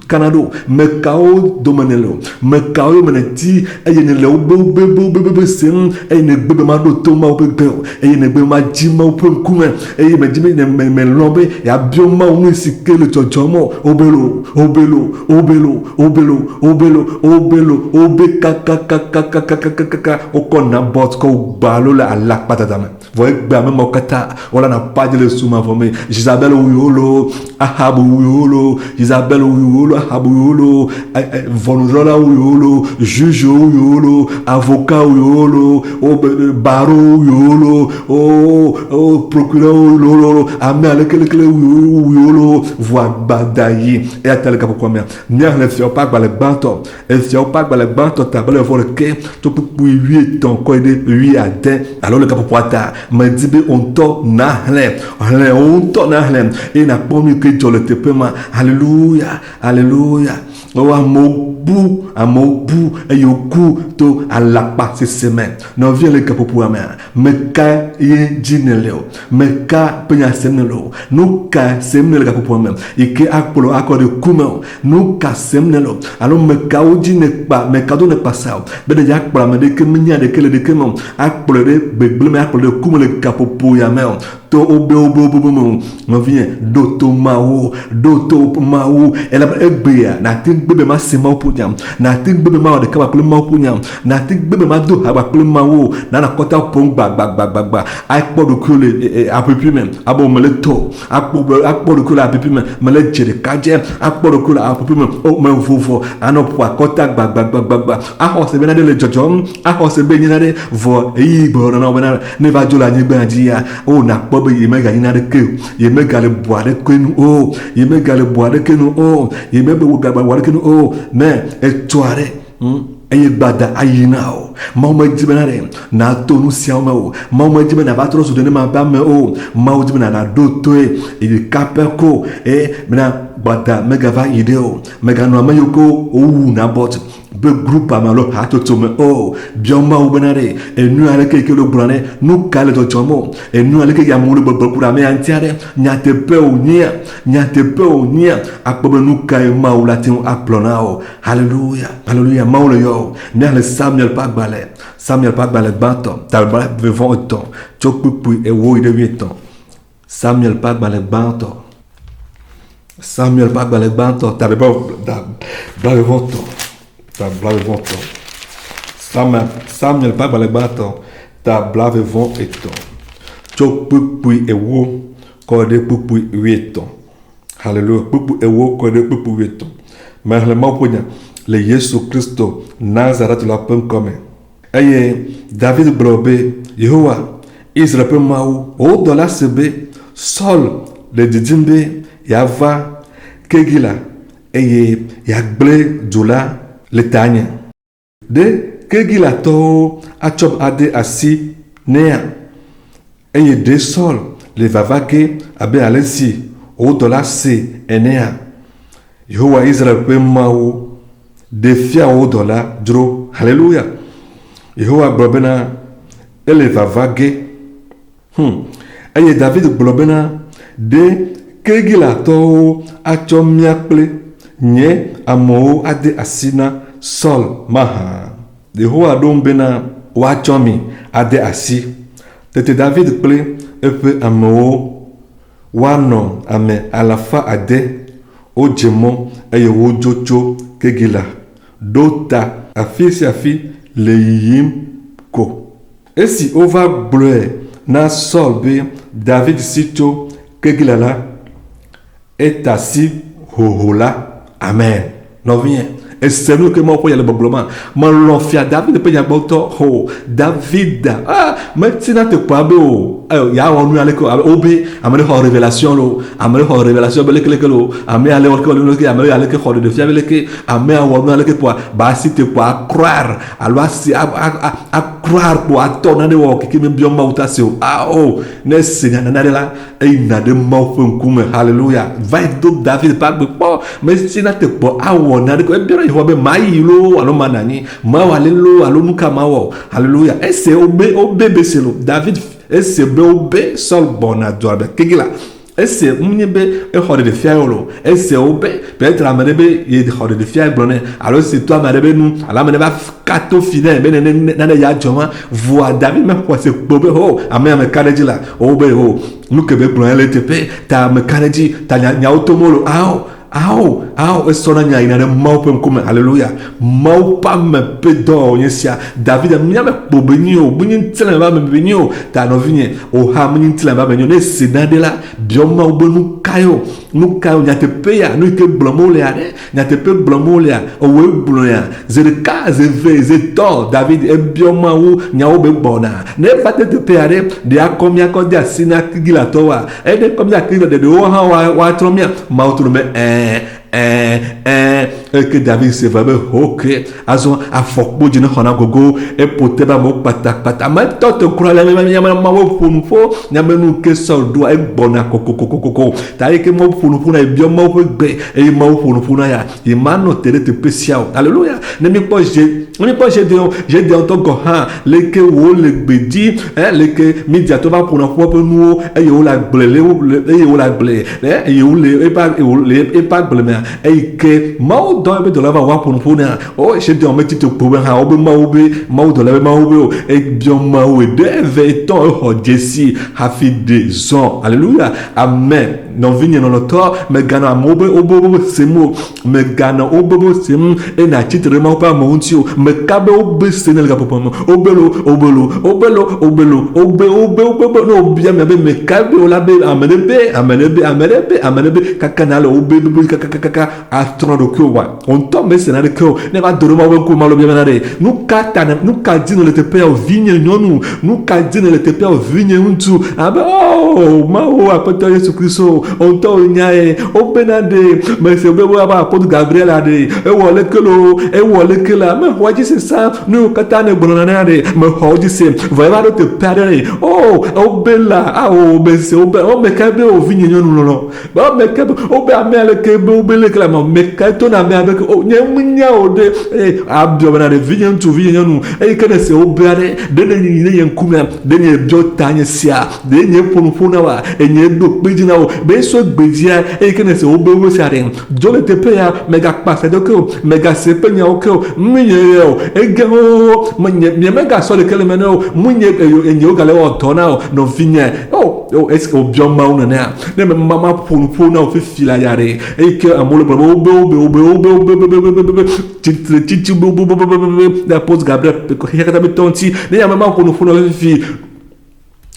Canado, Mekao Domanello, Mekao Meneti, et il ne l'oube sem, et il ne bebe ma Thomas au bebe, et il ne bebe ma Jima au point commun, et il me dit me lombe, et à bioma on est si que le tojomo, obelo, obe kaka, okona bot ko balo la la patadame. Voyez bien même au kata, on n'a pas de le souma formé. Jezabel uyolo, Ahab uyolo, Jezabel uyolo, Ahab uyolo, Vonrola uyolo, juge uyolo, avocat uyolo, barreau uyolo, procureur uyolo, amé avec le uyolo, voix badayi. Et à tel cas pour combien? N'y ne fait pas le banto, et fait pas le banto, table pour le quai, tout pour 8 ans, quoi de 8 à 10. Alors le cas pour poita. Me dibe onto na hle onto na hle e na pomi ke jole te pema hallelujah o amobu e yoku to alapa se semen no vient le capo pour amena me ka ye jineleo me ka penya semnelo no ka semnelo capo pour amena e ke akpolo akode kuma no ka semnelo alors me ka oji ne pa me ka do ne pasa be de akpolo me de ke minya de kele de ke mo akpolo de begbele me akpolo de kuma le capo pour amena to obe no vient doto mao ela egbea na tin bebe ma se mau punyam na tin bebe ma de kaba kule mau punyam na tin bebe ma do haba kule mau na kota pong ba ai podo kule apipi men abo mele to akpodo kule apipi men mele jere kaje akpodo kule apipi men o me fofo ano po kota ba a ho se bena de le jojom a ho se be nyina de vo yi bo na bena ne va jola nyi gba dia o na po be yi mega nyina de ke yi mega le boade kwenu o yi mega le boade kenu o yi mebe wo gaba boade kenu o me etuare eye gbada ayina o mauma jibenare na tonu siama o mauma jibena batro so de ma ba me o mauma jibena na dotoe e kapeko e mena gbada mega va ideo mega no amayoko o na bot be groupe amalo hatotome oh bioma ubenare enu ale ke lo brane nu kale to chomo enu ale ke yamulu bokura me antiare nyatepe onia akpobe nu kai maulatin aplonao hallelujah hallelujah maulo yo ne Samuel pas balé banto talba vivant autant chokpui e wo ide vieton Samuel pas balé banto t'avais pas blave voto Samuel pas balé banto ta blave vont eton chokpui e wo kode pupui vieton hallelujah pupui e wo kode pupui vieton mais le mauponya le Yesu Christo Nazareth la pem comme eye David blobe Yehowa Israël pe mau o dola sebe sol le didimbe yava kegila eye yagble dula le tanya de kegila to achop ade asi nea eye de sol le vavake abe alesi o dola se enea Yehowa Israël pe mau defia o dola dro hallelujah Yehowa blobena ele vavage eye David blobena de kegila to acho miakple nye amo ade asina sol maha Yehowa dombena wachomi ade asi tete David ple epe amo wano ame alafa ade o jemo eye wo jocho kegila dota afi le yim ko esi ova bleu na sol be David sito kegila la est assis hohola amen no vient et c'est nous que moi pour y aller boblement moi l'enfia David peut y avoir ho David mais tu n'as pas beau ya on aller ko obe amene ho révélation lo amene ho révélation bele kele lo ame aller ko lo ke amene aller ke ho de fia bele ke ame on aller ke pour ba si te pour croire alors si à croire pour attendre de wo ki me bien mauta se oh ne seigneur na la e na de mau fun kume hallelujah vai do David pas mais si na te po awo na de ko bien hobe mailo alo manani mawalelo alo nuka mawo hallelujah et c'est obe beselo David et c'est obe sol bona doabe kegila et c'est mnyebe e hode de fialo et c'est obe peut-être amanebe ye hode de fialo blonné alors c'est toi amanebe nous alors amaneba kato fidèle ben na ya joma voix David même quoi c'est bobe ho ameme kaneji la obe ho nous que be blonné le tepe ta me kaneji ta nya automolo et son anya ina de maupem comme alléluia maupa me pedo yesia David miame bobenio bunyin tele ba me benio ta no vinye o ha munyin tele ba benio ne sinade la bioma obonu kayo nu kayo nyate peya nu ke blomo le ade nyate pe blomo le o we bloya zerka zeto David e bioma u nyawo be bona ne fate te peare de akomia ko dia sina kigila towa e de komia kigila de o ha wa tromia mautu me que David se va be ok azo afokbo jina khona gogo e poteba mo pata ma toto kura la ma wo funfo nyame nu ke soldo e bona kokokokoko ta ke mo funfo na bio mo gbe e mo funfo na ya e mano tere te special alléluia ne mi po j'ai dit en tant que les que wo le gbedi les que media to ba pour na po nu e yo la blele e yo la blele e yo le e pas blele e que mau do be do la va pour na oh j'ai dit on met te pour ha obe mau do la mau e bien mau e de veton ho jesi hafi de zon alléluia amen non vigne non le tort mais gana obo semo me gana obo sem e na titre mau pas mon tio me kabe obe senel ga popo obelo no bien me kabe o la be amenebe kakanale obe kaka atron do kwa on tombe senale ko ne va doroma ko malo bien nare nu ka dino le tepe o vigne nyonu nu ka dino le tepe o vigne untu abe oh ma o apoto Yesu Kristo on to nyae obena de mais c'est be wa ba pour Gabriel ade e wole kelo me hoji c'est ça nous katane bonana de me hoji c'est vraiment te perdre oh obela oh be c'est o me ka be o vinye nyonu no ba me ka o be amele ke be o be le kala me ka to na me avec o nyemnya o de abdo bana de vinye tu vinye nyonu e ka c'est o be ade de ni yen kuma de ni bio tanye sia de ni ponfona wa e ni do pejina o be so gbezia e ka c'est o be wo sare jo le te pe ya mega passe de ko mega se pe nya o ko minye o e ge o me mega so le kele meno munye e ni o gale o tona no vinye oh est-ce que bien mauna na ne mama pour na fi la yare et que amolo titi da pose Gabriel ko hekata betonti ne ya mama ko no fu no fi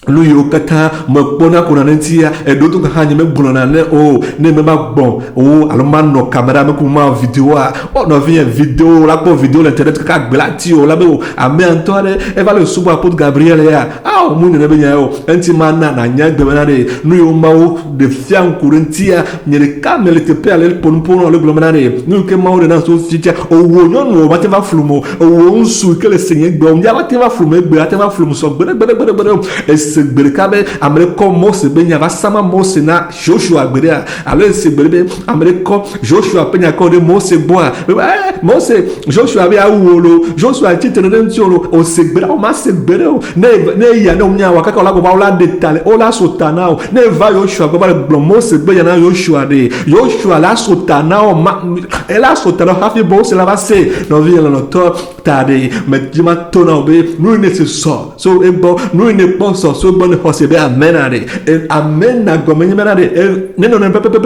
luyo kata mekpona kuna nentia edoto ka hanye megbona ne o ne me magbon o aloma no camera me kuma video a o no vient video la ko video l'internet ka gbelati o la be o ame antore e va le subo apot Gabriel ya ah o mu ne be nya o enti mana na nya gbemana de nuyo mawo de fian kurentia nyere kamele te pe ale ponpono le glomana de nuyo ke mawo de na so fitia o wo nyon o ba te va flumo o wo nsu ke le senye gbe o ya ba te va flumo gbe ate va flumo so gbere se gbere kabe amere ko Mose be nya va sama Mose na Joshua gbere ale se gbere be amere ko Joshua pe nya ko de Mose boa Mose Joshua be awolo Joshua titere de ntiolo o se gbere o ma se gbere o ne ya no nya wa kaka la go ba la detale o la sotana o ne va Joshua go ba le Mose be ya na Joshua de Joshua la sotana o ma e la sotana hafi bo se la va se no vi la no to tade me jima tona be no ne se so e bo no ne po so bonne force be amen ade amen na gomenye menade ne no pepe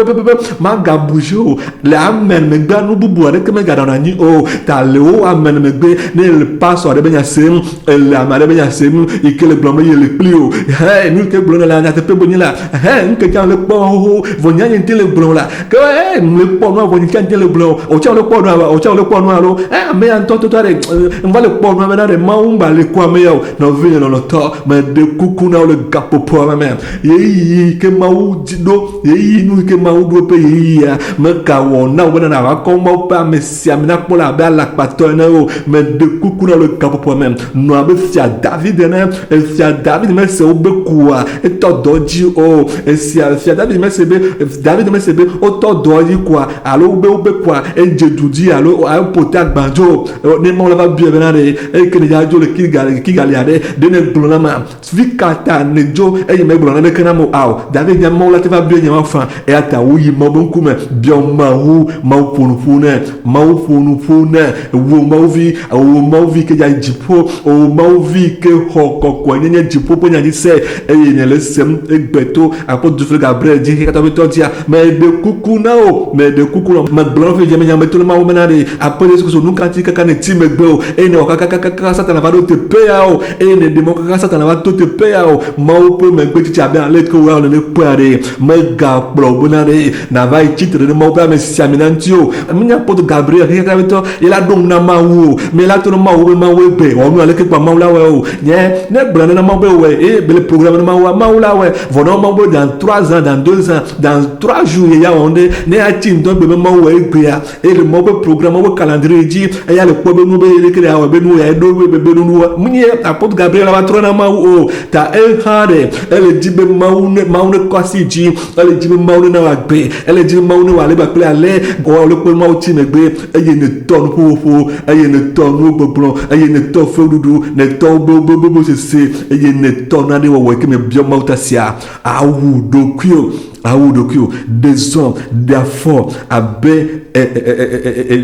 ma gabujo le amen me gba no bubu ade ke me ga na ni o ta le o amen me gbe ne le paso ade be nya sem le amade be nya sem ikele blome ye le plio nu ke blone la nya te pe bonila nke kan le po ho vonya ni te le blon la ke le po no vonya kan te le blon o cha le po no alo me an to ade mba le po no menade ma umba le kwa me yo no vi no to me de kuku na le gapo pour même yi ke mawu dido yi nu ke mawu do pe yi ya me ka wona wona na va ko mo pa me sia me na ko la ba la pato na o me de kuku na le gapo pour même no abe sia David na e sia David me se obe kuwa e to doji o e sia David me se be o to doji kwa alo obe kwa e jedudi alo a pota banjo ne mo la va bien benare e ke ya jo le kigali ade de ne blonama vikata ne jo e me blona ne kana mo aw David nya mo la te va bien nya fa e ata wo yi mo bon kuma bion ma funu wo vi ke ja jipo o ma vi ke hokoko nya jipo po nya di se e nya le sem e gbeto apo du Gabriel di ka ta beto dia me de kuku na o me de kuku no me blona fi nya me to ma wo menade apo de so nu kan ti ka ne ti me gbe o e ne o ka satana va do te pe ya o e ne de mo ka satana va to te pe ya o ma o pe me gbe ti abia le ko wa le pare me ga pro bonare na vai titre de mo pa me siaminantio minya poto Gabriel he ka beto ila dum na ma wo me la to ma wo be o no le ke pa ma la we o nye ne blana na ma be we e be le programme na ma la we vono ma bo dans 3 ans dans 2 ans dans 3 jours ya onde ne a tim don be ma we gbe ya e le mo be programme wo calendrier ji e ya le po be no be le ke ya we be no ya do be no munye apoto Gabriel la tro na ma o ta e hare ele dibe maune kwasi ji ele dibe maune na wagbe ele dibe maune wale ba ple ale o le pe mau ti megbe eye ne ton fofo eye ne ton gbogbo eye ne ton fodudu ne ton bobo se eye ne ton na de wo ke me bio mautasia awu dokio des hommes d'affaires abe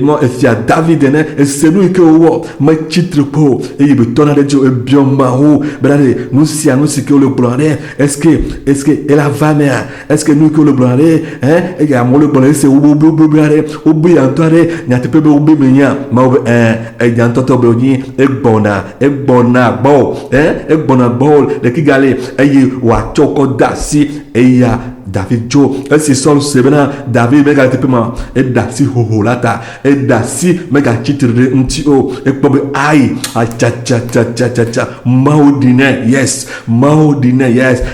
non e fia David ne e se nous que wo ma titre po e be tona de jo e bio mahu brale nous si que le blonde est-ce que elle a vanné est-ce que nous que le blonde et ga mo le blonde c'est obi antore nya te pe be obi menya ma e nya toto be oni e bona bol de kigale e wa choko dasi e ya David Joe c'est son sebena David mega te pe ma e dasi hoholata e dasi mega titre de ntio e pobe ai cha maudine yes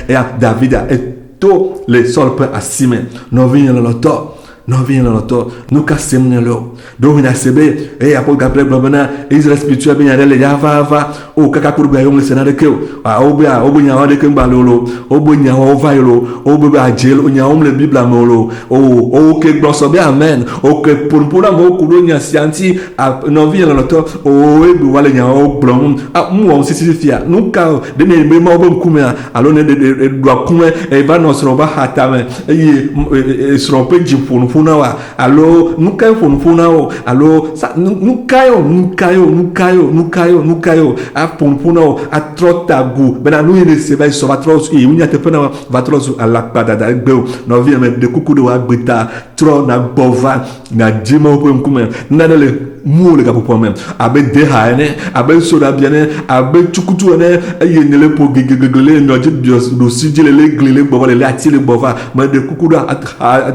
e David e to le sol pe asime no vinha loto no vinha loto nunca semnelo do hina sebe apôtre Gabriel blabana Israël spirituel bien ale ya va o kaka kurba yo le senade ke o nya wa de ke balolo o nya wa va yo o be ajel o nya le bible amolo o ke gloso be amen o ke pour la mo ku do nya sianti no vinha loto o e bu wale nya o blom mu o sisi fia nunca de ne be ma o be kumia alo ne de do akume e va no sro ba hatame e sro pe jipunu funa wa alo nunca funa o alo nunca yo a funa o a trotagu bena nu ine se vai so va tros e unya te pena va tros ala pada da gbe no vi me de kuku do agbeta tro na bova na dimo po nkume na le mu le kapo même abe de haene abe soda bien abe chukutu ne yenele po gegegele no je do sije le glele bova le ati le bova mais de kukudu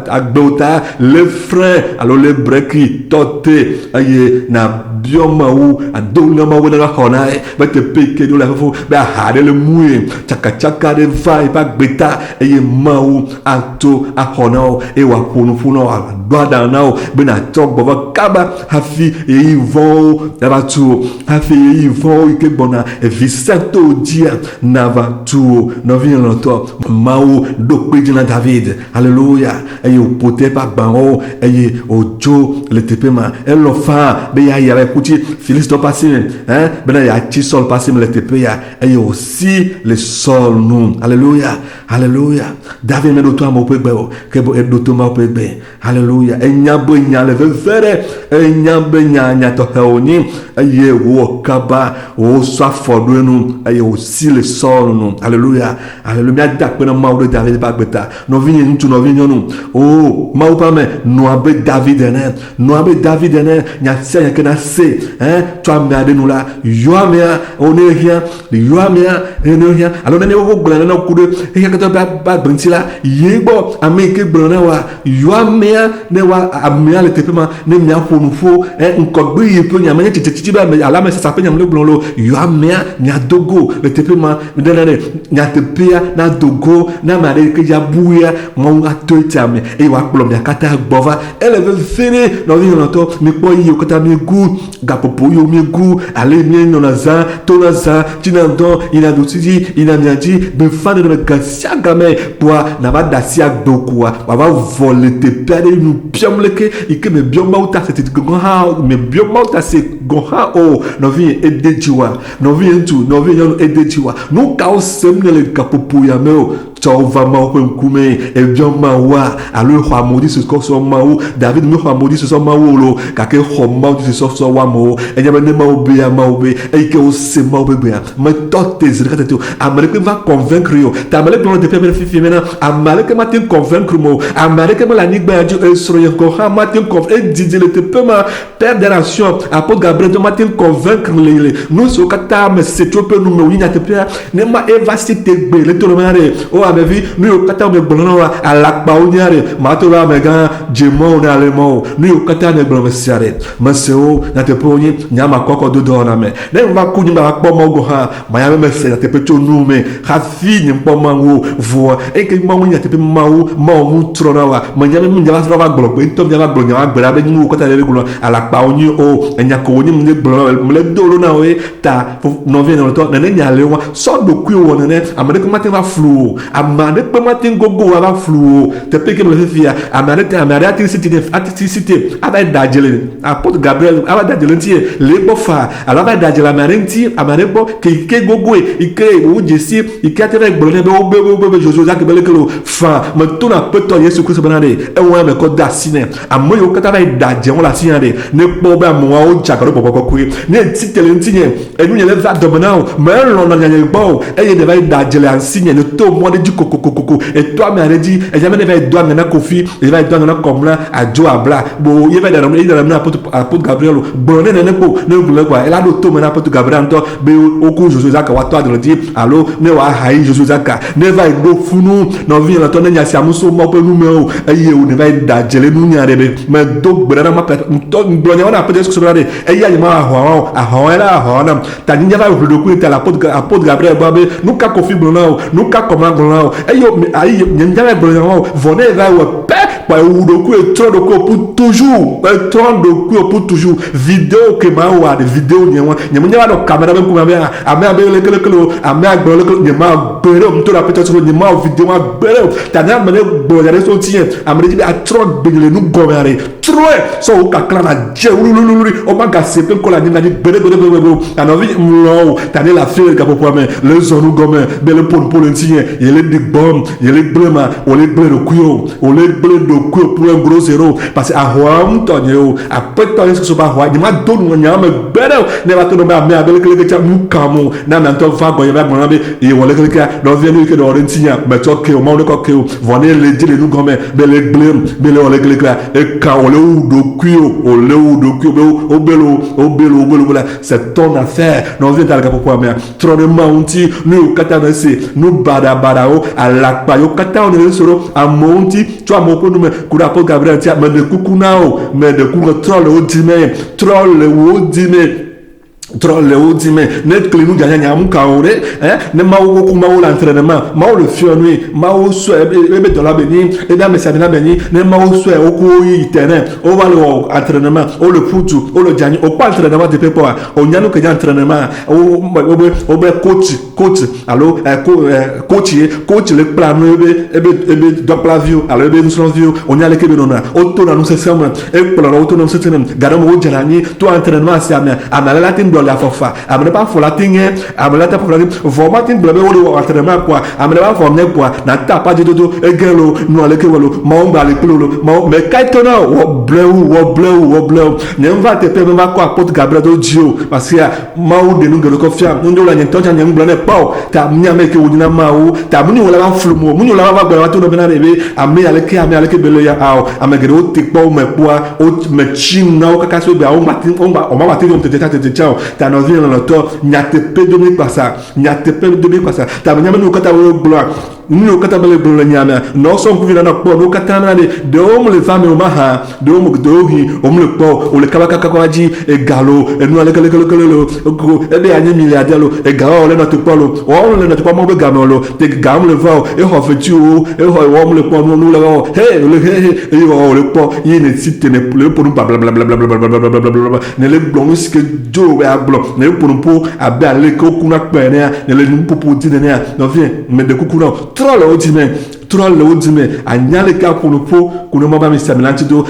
agbota le frein alors le breki tote aye na bioma u adona ma wona hona ba te peke do la fo ba hade le mue chaka de vai ba gbeta aye mau ato ahona e wa ponu funo a doada na be na tok bova kaba hafi e vont navatu hafi e vont ike bona e visato dia navatu no vient longtemps mau do pejina David alléluia e o pote pa bango e o jo le tepema e lo fa be ya kuti Félix do passer ben ya ti sol passer le tepe ya e aussi le sol nous alléluia David me do to mo pe gbe o ke bo e do to ma pe gbe alléluia e nya bo nya le vere e nya be nya to heoni aye wo kaba o so fodo nu aye aussi le sol nu alléluia da pe na ma o David ba gbeta no vini ntu no vini nu o ma o pa me no abe David ene nya se nya kana se tu am na de nu la yo amea one hia yo amea ene hia alo ne wo gbla na kudo e ka to ba bentila yebo ame ke gbla wa yo amea ne wa amea le tepema ne mia fonufo nkogbe yipo nya manya tititi ba ala me sa pe nya mle blonlo yo amea nya dogo le tepema ndene nya tepia na dogo na mare ke ya buya mo atoitame e wa kplo mia kata gbova ele ve fini no vi no to mi po yi okata mi gu gapopo yo mi gu ale mi no na za to na za tinando ina dotiji ina miaji be fane de gasia game poa na ba dasia dokua wa va voler te perde nous biomleke ike me biomauta c'est goha me biomauta c'est goha o no vi edejiwa no vi entu no vi yon edejiwa no ka o semne le kapopo ya meo tova ma o nkume e bioma wa alo ho amodi se ko so ma o David me ho amodi se so ma o lo ka ke ho ma o se so wa mo e nya ne ma o be e ke o se ma o be ya me tote zirika te Amerique va convaincre yo ta Amerique no de pepere fifi mena Amerique ma te convaincre mo Amerique ma la nigba ju esro yo ko ha ma te convaincre e didi le te pe ma père de nation apôtre Gabriel de ma te convaincre le nous so kata me se trope nous me winya te pe ne ma eva cité gbe le to mare o abevi nous kata me gbona wa alakpa onyare ma to la mega jemo na lemo nous kata ne gbona siare ma se o na te ponyi nyama koko do na me ne va kunyi ba kpo mo go ha ma ya me se na te pe to nu me ha fi ni kpo manwo vo e ke ma nya te pe mawo ma mu tro na wa ma nya me nya ba tro ba gbolo pe to nya ba gbolo nya ba gbera be nu kota le gulo alakpa onyi o enya ko onyi me gbolo me le do lo na we ta no vient no to na ne nya le wa so do ku wo ne amade ko matin va flu amade ko matin gogo va flu te pe ke me fia amade atisité aba dajele apôtre Gabriel aba dajele ti le bo fa alors aba dajele amarenti amade bo ke gogo ike o jesi ike atere gbolo be be Josué Jacques belekelo fa me to na peto Yesu Christ banade e won me ko da sine amoyo kata ba daje won la siande ne po ba mo o jakaro popo ku ne titele ntinye enu nye le va dominao me lo na nya gbo e ye de ba dajele ansigne ne to mo de kokokoko e to amare di e jamais ne va do na kofi e va do na komla ajo abla bo ye va da na apôtre Gabriel bo ne ko ne bule kwa e la do to me na apôtre Gabriel to be oku Josué Jacques wa to adro di allo ne wa hai Josué Jacques ne va do funu no vi na to ne nya si amuso mo pe nu me o eye o ne va dajele nu nya rebe me do gbera ma pe to gbro nya na pe so brade e ya ma ahon era na ta nya va do ku ta apôtre Gabriel ba be nu ka kofi blo na nu ka koma blo blonao ayo ayi nyanga blonao voné va pe pa udoku et trop de coup pour toujours trop de coup pour toujours vidéo que ma wa de vidéo nyama nyama no caméra même comme amé abele kele amé agbolo nyama bere mto la peut-être nyama vidéo bere tana mané bolare so tien amé di a trop bele nu gomare trop so ka klana je ulululuri o maga sepe ko la nyina di bere anovi mlo tane la fille ka popo amé le zonu gomé bele pour le tien yele di bom yele blema o le blé kuyo o le blé pour un gros zéro parce que à Huam Tonyo à peu de temps que ce soit Huam il m'a donné un yam belle ne va te nommer à mer avec le gars nous camo n'a même pas va goyer avec mon ami et on le gars dans vient que dans rentigna mais toi que au moment que venez les dire nous comme belle blême belle on le gars et quand on le ou do kuyo au bello voilà c'est ton affaire non vient dans le gars pourquoi mais trop de mounti nous katanase nous badabadao à la payo kata on est sur à monti tu as mon nous kura po Gabriel tia mais de kukunao mais de kura troll au dîner troll le odime net klinu janya nyamu kaore ne mawo kuma wo l'entraînement mawo le fionui mawo so ebe dola beni e da me sabina beni ne mawo so e oku yi terrain o va le entraînement o le putu o le jani o pas entraînement de pepo o nyanu ke entraînement o be coach allo coach le plan ebe double view allo ebe nous view o nyale ke benona o to na nous se sama e plan o to na se tenem gadam o janani to entraînement si amala la tin la fofa amene pas fo la tinge amene ta pour la format tin blabé o entraînement quoi amene pas formé quoi na ta pas de dodo e gelo no ale ke wolo ma on ba le plolo ma me kaitona wo bleu ne va te pe ma quoi porte Gabriel do dio parce que ma o de nous gelo confiance nous la nyen tonja nyen blane pa ta mnya me ke wodina ma o ta muni wala ba flumo muni wala ba gba to no bena rebe ame ale ke belo ya ao ame gelo te pa o me poa o me chin na o kaka so be o matin o ma matin on te tete ta no vient dans to nyate pe domi kwa sa ta nyame no kata wo gloire nous kata bele bolo nyama no so ku vina na po no kata na de o mo le fame o maha de o mo do hi o mo le po o le kabaka kakwaji e galo e no ale kele ko e be anyi milliardaire lo e galo le na to polo o le na to pa mo be gamolo te gam le va e ho fetu e ho o mo le po no le va he e o le po yi ne site ne le po no bla bla bla bla bla bla ne le blongo ske jo a blo ne pour abe ale ko kuna pene ne le nu popo ti ne no vient me de kukuna trop le odime anyale ka pour le po kuno mama mi samilanti do